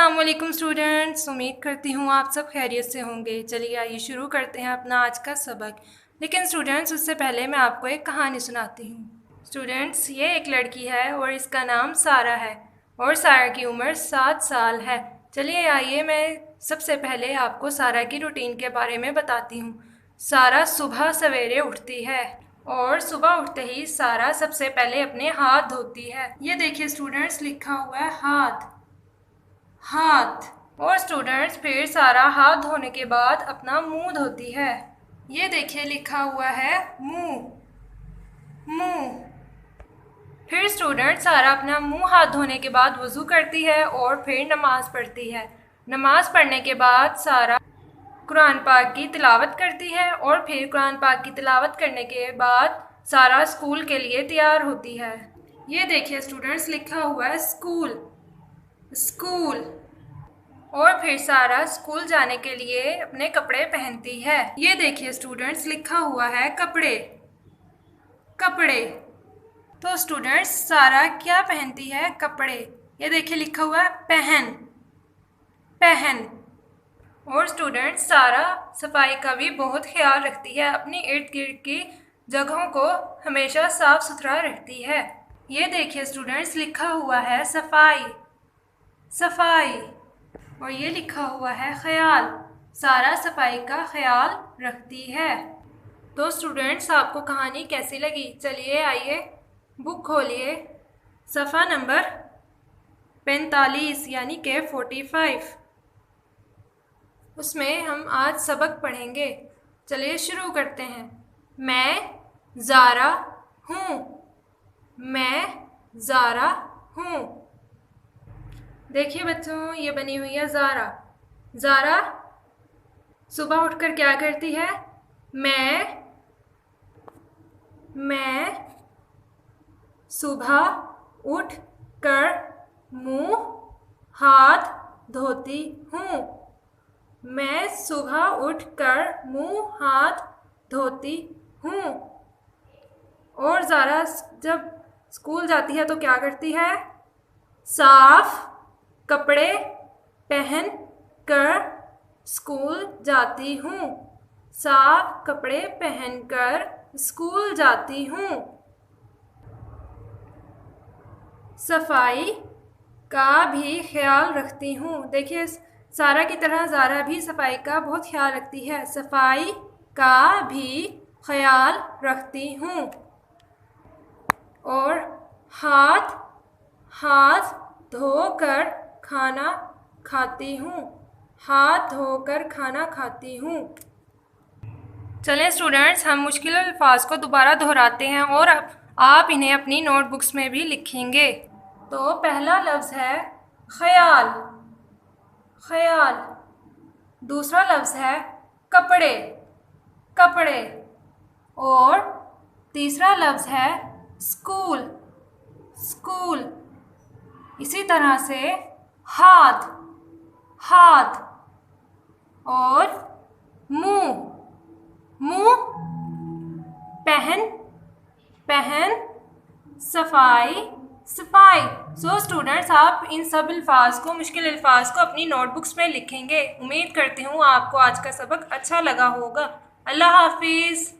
अस्सलामुअलैकुम स्टूडेंट्स, उम्मीद करती हूँ आप सब खैरियत से होंगे। चलिए आइए शुरू करते हैं अपना आज का सबक। लेकिन स्टूडेंट्स उससे पहले मैं आपको एक कहानी सुनाती हूँ। स्टूडेंट्स ये एक लड़की है और इसका नाम सारा है और सारा की उम्र 7 साल है। चलिए आइए मैं सबसे पहले आपको सारा की रूटीन के बारे में बताती हूँ। सारा सुबह सवेरे उठती है और सुबह उठते ही सारा सबसे पहले अपने हाथ धोती है। ये देखिए स्टूडेंट्स लिखा हुआ है हाथ। और स्टूडेंट्स फिर सारा हाथ धोने के बाद अपना मुंह धोती है। ये देखिए लिखा हुआ है मुंह। फिर स्टूडेंट सारा अपना मुंह हाथ धोने के बाद वज़ू करती है और फिर नमाज़ पढ़ती है। नमाज़ पढ़ने के बाद सारा कुरान पाक की तिलावत करती है और फिर कुरान पाक की तिलावत करने के बाद सारा स्कूल के लिए तैयार होती है। ये देखिए स्टूडेंट्स लिखा हुआ है स्कूल। और फिर सारा स्कूल जाने के लिए अपने कपड़े पहनती है। ये देखिए स्टूडेंट्स लिखा हुआ है कपड़े। तो स्टूडेंट्स सारा क्या पहनती है? कपड़े। ये देखिए लिखा हुआ है पहन। और स्टूडेंट्स सारा सफाई का भी बहुत ख्याल रखती है। अपनी इर्द गिर्द की जगहों को हमेशा साफ सुथरा रखती है। ये देखिए स्टूडेंट्स लिखा हुआ है सफाई। और ये लिखा हुआ है ख्याल। सारा सफाई का ख्याल रखती है। तो स्टूडेंट्स आपको कहानी कैसी लगी? चलिए आइए बुक खोलिए, सफ़ा नंबर 45 यानी के 45। उसमें हम आज सबक पढ़ेंगे। चलिए शुरू करते हैं। मैं ज़ारा हूँ। देखिए बच्चों ये बनी हुई है ज़ारा सुबह उठकर क्या करती है? मैं सुबह उठ कर मुंह हाथ धोती हूँ। मैं सुबह उठकर मुंह हाथ धोती हूँ। और ज़ारा जब स्कूल जाती है तो क्या करती है? साफ कपड़े पहन कर स्कूल जाती हूँ। साफ कपड़े पहनकर स्कूल जाती हूँ। सफाई का भी ख्याल रखती हूँ। देखिए सारा की तरह ज़ारा भी सफाई का बहुत ख्याल रखती है। सफाई का भी ख्याल रखती हूँ। और हाथ धोकर खाना खाती हूँ। चलें स्टूडेंट्स हम मुश्किल अल्फाज को दोबारा दोहराते हैं और अब आप इन्हें अपनी नोटबुक्स में भी लिखेंगे। तो पहला लफ्ज़ है ख्याल। दूसरा लफ्ज़ है कपड़े। और तीसरा लफ्ज़ है स्कूल। इसी तरह से हाथ और मुंह पहन सफाई। सो स्टूडेंट्स आप इन सब अल्फाज को, मुश्किल अल्फाज को अपनी नोटबुक्स में लिखेंगे। उम्मीद करती हूँ आपको आज का सबक अच्छा लगा होगा। अल्लाह हाफिज़।